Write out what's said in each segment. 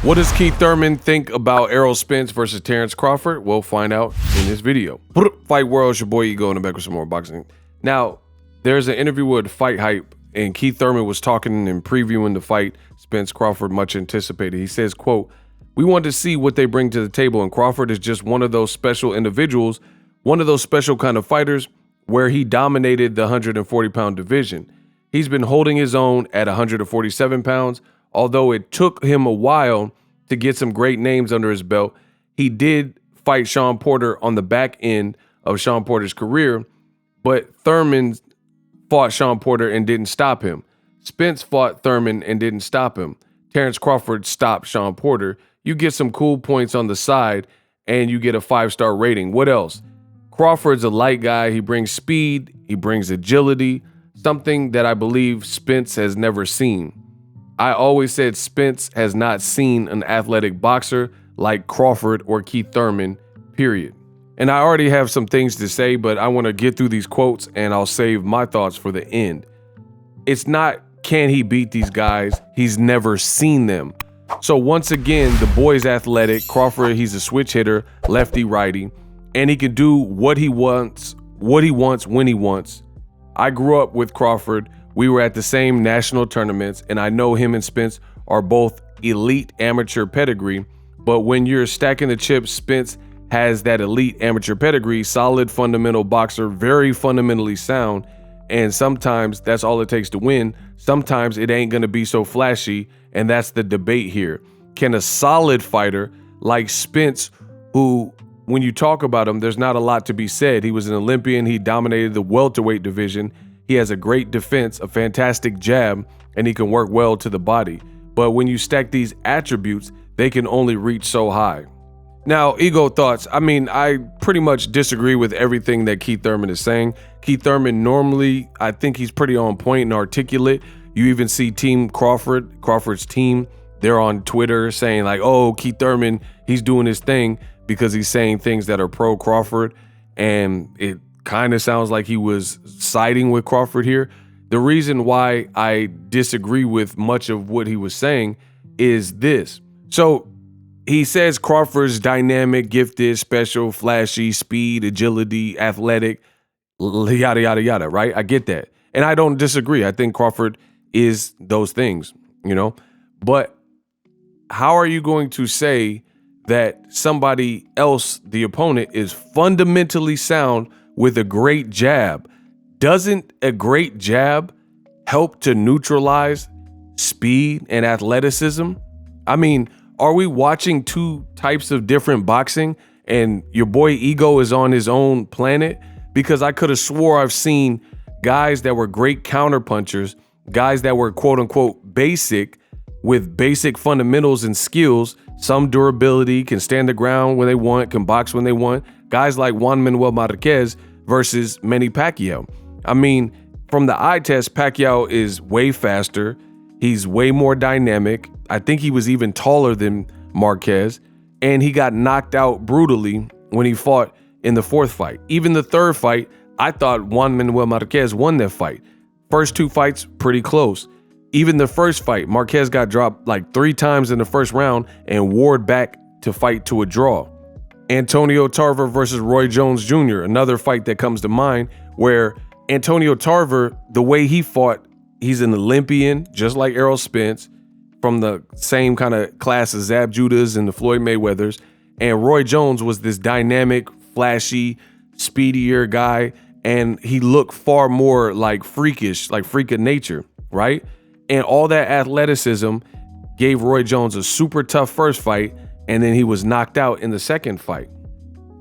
What does Keith Thurman think about Errol Spence versus Terrence Crawford? We'll find out in this video. Fight World, it's your boy Ego, and I'm back with some more boxing. Now, there's an interview with Fight Hype, and Keith Thurman was talking and previewing the fight Spence Crawford, much anticipated. He says, quote, "We want to see what they bring to the table, and Crawford is just one of those special individuals, one of those special kind of fighters where he dominated the 140-pound division. He's been holding his own at 147 pounds. Although it took him a while to get some great names under his belt, he did fight Shawn Porter on the back end of Shawn Porter's career, but Thurman fought Shawn Porter and didn't stop him. Spence fought Thurman and didn't stop him. Terrence Crawford stopped Shawn Porter. You get some cool points on the side, and you get a 5-star rating. What else? Crawford's a light guy. He brings speed. He brings agility, something that I believe Spence has never seen. I always said Spence has not seen an athletic boxer like Crawford or Keith Thurman, period." And I already have some things to say, but I want to get through these quotes and I'll save my thoughts for the end. It's not, can he beat these guys? He's never seen them. So once again, the boy's athletic. Crawford, he's a switch hitter, lefty, righty, and he can do what he wants, when he wants. I grew up with Crawford. We were at the same national tournaments, and I know him and Spence are both elite amateur pedigree, but when you're stacking the chips, Spence has that elite amateur pedigree, solid fundamental boxer, very fundamentally sound, and sometimes that's all it takes to win. Sometimes it ain't gonna be so flashy, and that's the debate here. Can a solid fighter like Spence, who, when you talk about him, there's not a lot to be said. He was an Olympian, he dominated the welterweight division, he has a great defense, a fantastic jab, and he can work well to the body. But when you stack these attributes, they can only reach so high. Now, Ego thoughts. I mean, I pretty much disagree with everything that Keith Thurman is saying. Keith Thurman normally, I think he's pretty on point and articulate. You even see Team Crawford's team, they're on Twitter saying like, oh, Keith Thurman, he's doing his thing because he's saying things that are pro Crawford, and it kind of sounds like he was siding with Crawford here. The reason why I disagree with much of what he was saying is this. So he says Crawford's dynamic, gifted, special, flashy, speed, agility, athletic, yada, yada, yada, right? I get that. And I don't disagree. I think Crawford is those things, you know? But how are you going to say that somebody else, the opponent, is fundamentally sound with a great jab? Doesn't a great jab help to neutralize speed and athleticism? I mean, are we watching two types of different boxing and your boy Ego is on his own planet? Because I could have swore I've seen guys that were great counterpunchers, guys that were quote unquote basic with basic fundamentals and skills, some durability, can stand the ground when they want, can box when they want. Guys like Juan Manuel Marquez versus Manny Pacquiao. I mean, from the eye test, Pacquiao is way faster. He's way more dynamic. I think he was even taller than Marquez, and he got knocked out brutally when he fought in the fourth fight. Even the third fight, I thought Juan Manuel Marquez won that fight. First two fights, pretty close. Even the first fight, Marquez got dropped like 3 times in the first round and warred back to fight to a draw. Antonio Tarver versus Roy Jones Jr., another fight that comes to mind where Antonio Tarver, the way he fought, he's an Olympian, just like Errol Spence, from the same kind of class as Zab Judas and the Floyd Mayweathers. And Roy Jones was this dynamic, flashy, speedier guy, and he looked far more like freakish, like freak of nature, right? And all that athleticism gave Roy Jones a super tough first fight, and then he was knocked out in the second fight.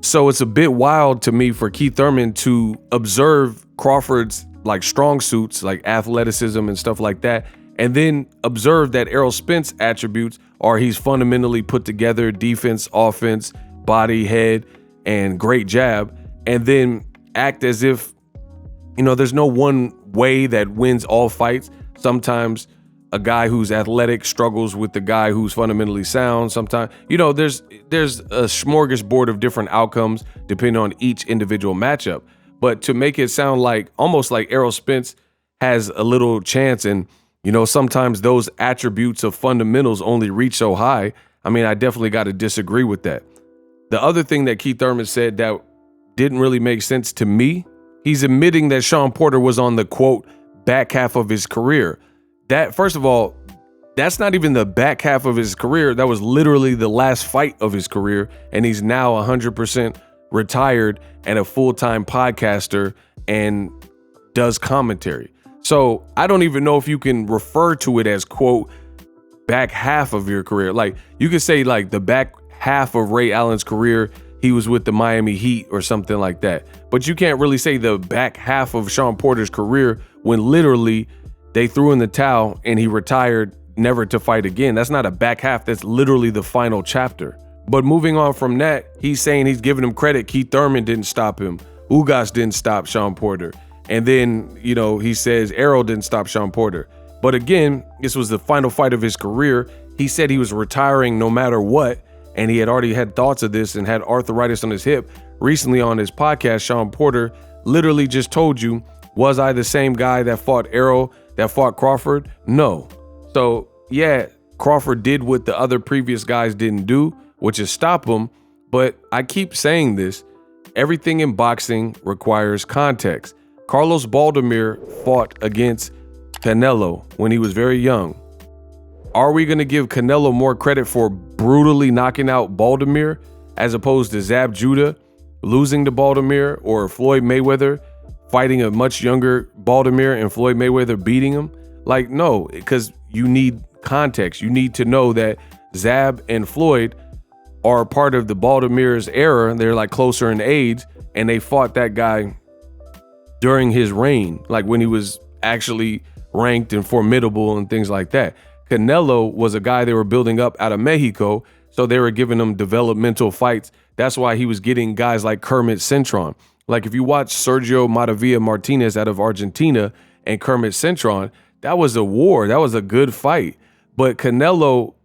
So it's a bit wild to me for Keith Thurman to observe Crawford's like strong suits, like athleticism and stuff like that, and then observe that Errol Spence attributes are he's fundamentally put together, defense, offense, body, head, and great jab, and then act as if, you know, there's no one way that wins all fights. Sometimes a guy who's athletic struggles with the guy who's fundamentally sound. Sometimes, you know, there's a smorgasbord of different outcomes depending on each individual matchup. But to make it sound like almost like Errol Spence has a little chance and, You know, sometimes those attributes of fundamentals only reach so high. I mean, I definitely got to disagree with that. The other thing that Keith Thurman said that didn't really make sense to me, he's admitting that Shawn Porter was on the, quote, back half of his career. That, first of all, that's not even the back half of his career. That was literally the last fight of his career. And he's now 100% retired and a full-time podcaster and does commentary. So I don't even know if you can refer to it as, quote, back half of your career. Like, you could say like the back half of Ray Allen's career, he was with the Miami Heat or something like that. But you can't really say the back half of Shawn Porter's career when literally they threw in the towel and he retired never to fight again. That's not a back half. That's literally the final chapter. But moving on from that, he's saying he's giving him credit. Keith Thurman didn't stop him. Ugas didn't stop Shawn Porter. And then, you know, he says Errol didn't stop Shawn Porter. But again, this was the final fight of his career. He said he was retiring no matter what. And he had already had thoughts of this and had arthritis on his hip. Recently on his podcast, Shawn Porter literally just told you, was I the same guy that fought Errol, that fought Crawford? No. So yeah, Crawford did what the other previous guys didn't do, which is stop him. But I keep saying this, everything in boxing requires context. Carlos Baldomir fought against Canelo when he was very young. Are we going to give Canelo more credit for brutally knocking out Baldomir as opposed to Zab Judah losing to Baldomir, or Floyd Mayweather fighting a much younger Baldomir and Floyd Mayweather beating him? Like, no, because you need context. You need to know that Zab and Floyd are part of the Baldomir's era. They're like closer in age, and they fought that guy during his reign, like when he was actually ranked and formidable and things like that. Canelo was a guy they were building up out of Mexico, so they were giving him developmental fights. That's why he was getting guys like Kermit Cintron. Like if you watch Sergio Montavia Martinez out of Argentina and Kermit Cintron, that was a war. That was a good fight. But Canelo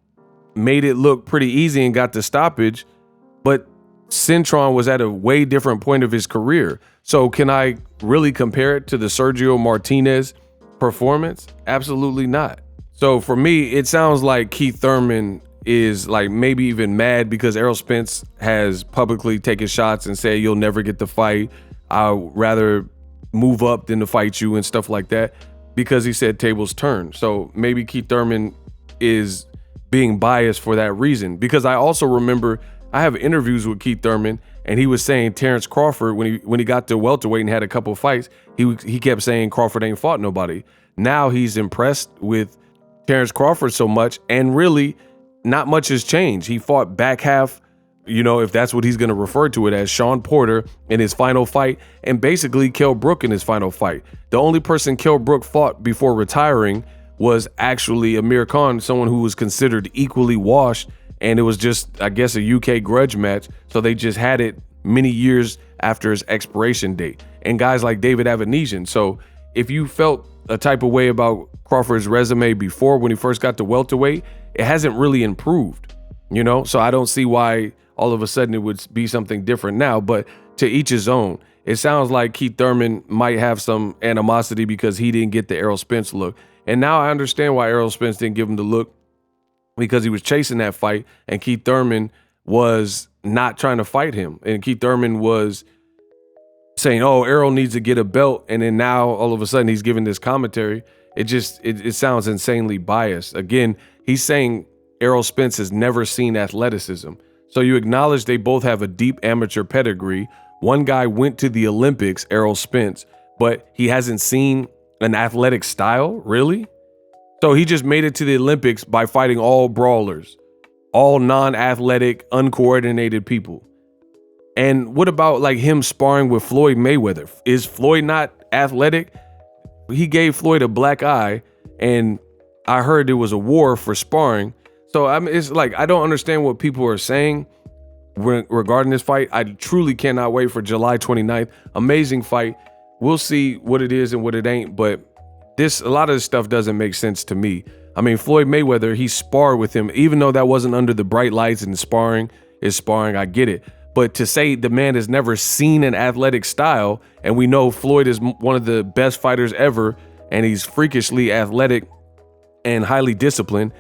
made it look pretty easy and got the stoppage, but Cintron was at a way different point of his career. So can I really compare it to the Sergio Martinez performance? Absolutely not. So for me, it sounds like Keith Thurman is like maybe even mad because Errol Spence has publicly taken shots and said, you'll never get the fight. I'd rather move up than to fight you and stuff like that, because he said tables turn. So maybe Keith Thurman is being biased for that reason, because I also remember I have interviews with Keith Thurman and he was saying Terrence Crawford, when he got to welterweight and had a couple fights, he kept saying Crawford ain't fought nobody. Now he's impressed with Terrence Crawford so much, and really not much has changed. He fought back half, you know, if that's what he's going to refer to it as, Shawn Porter in his final fight, and basically Kell Brook in his final fight. The only person Kell Brook fought before retiring was actually Amir Khan, someone who was considered equally washed, and it was just, I guess, a UK grudge match, so they just had it many years after his expiration date. And guys like David Avanesian. So if you felt a type of way about Crawford's resume before when he first got to welterweight, it hasn't really improved, you know? So I don't see why all of a sudden it would be something different now, but to each his own. It sounds like Keith Thurman might have some animosity because he didn't get the Errol Spence look. And now I understand why Errol Spence didn't give him the look, because he was chasing that fight and Keith Thurman was not trying to fight him. And Keith Thurman was saying, oh, Errol needs to get a belt. And then now all of a sudden he's giving this commentary. It sounds insanely biased. Again, he's saying Errol Spence has never seen athleticism. So you acknowledge they both have a deep amateur pedigree. One guy went to the Olympics, Errol Spence, but he hasn't seen an athletic style, really? So he just made it to the Olympics by fighting all brawlers, all non-athletic, uncoordinated people. And what about like him sparring with Floyd Mayweather? Is Floyd not athletic? He gave Floyd a black eye, and I heard there was a war for sparring. So I mean, it's like, I don't understand what people are saying regarding this fight. I truly cannot wait for July 29th. Amazing fight. We'll see what it is and what it ain't, but a lot of this stuff doesn't make sense to me. I mean, Floyd Mayweather, he sparred with him, even though that wasn't under the bright lights and sparring is sparring, I get it. But to say the man has never seen an athletic style, and we know Floyd is one of the best fighters ever, and he's freakishly athletic and highly disciplined,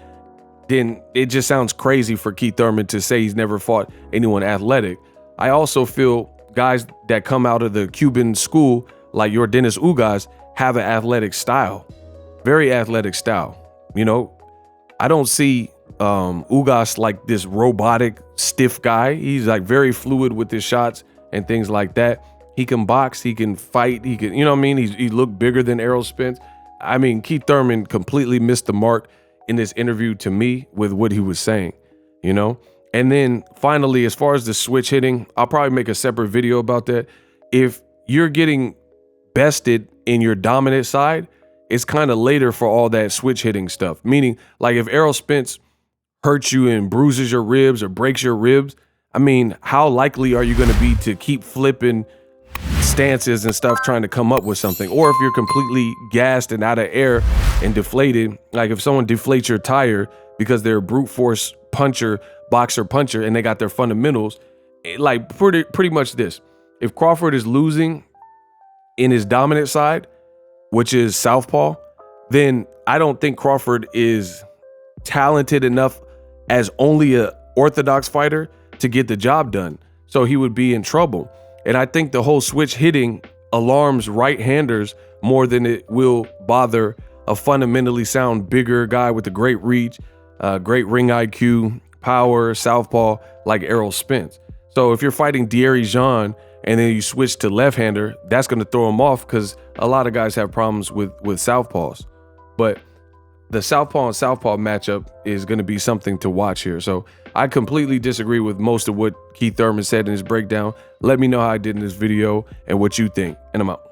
then it just sounds crazy for Keith Thurman to say he's never fought anyone athletic. I also feel guys that come out of the Cuban school, like your Dennis Ugas, have an athletic style, very athletic style. You know, I don't see Ugas like this robotic, stiff guy. He's like very fluid with his shots and things like that. He can box, he can fight, he can, you know what I mean? He looked bigger than Errol Spence. I mean, Keith Thurman completely missed the mark in this interview to me with what he was saying, you know? And then finally, as far as the switch hitting, I'll probably make a separate video about that. If you're getting bested in your dominant side, it's kind of later for all that switch hitting stuff. Meaning, like if Errol Spence hurts you and bruises your ribs or breaks your ribs, I mean, how likely are you going to be to keep flipping stances and stuff trying to come up with something? Or if you're completely gassed and out of air and deflated, like if someone deflates your tire because they're a brute force puncher, boxer puncher, and they got their fundamentals, like pretty much this. If Crawford is losing in his dominant side, which is southpaw, then I don't think Crawford is talented enough as only a orthodox fighter to get the job done. So he would be in trouble. And I think the whole switch hitting alarms right-handers more than it will bother a fundamentally sound, bigger guy with a great reach, great ring IQ, power, southpaw, like Errol Spence. So if you're fighting Thierry Jean and then you switch to left-hander, that's going to throw him off because a lot of guys have problems with southpaws. But the southpaw and southpaw matchup is going to be something to watch here. So I completely disagree with most of what Keith Thurman said in his breakdown. Let me know how I did in this video and what you think, and I'm out.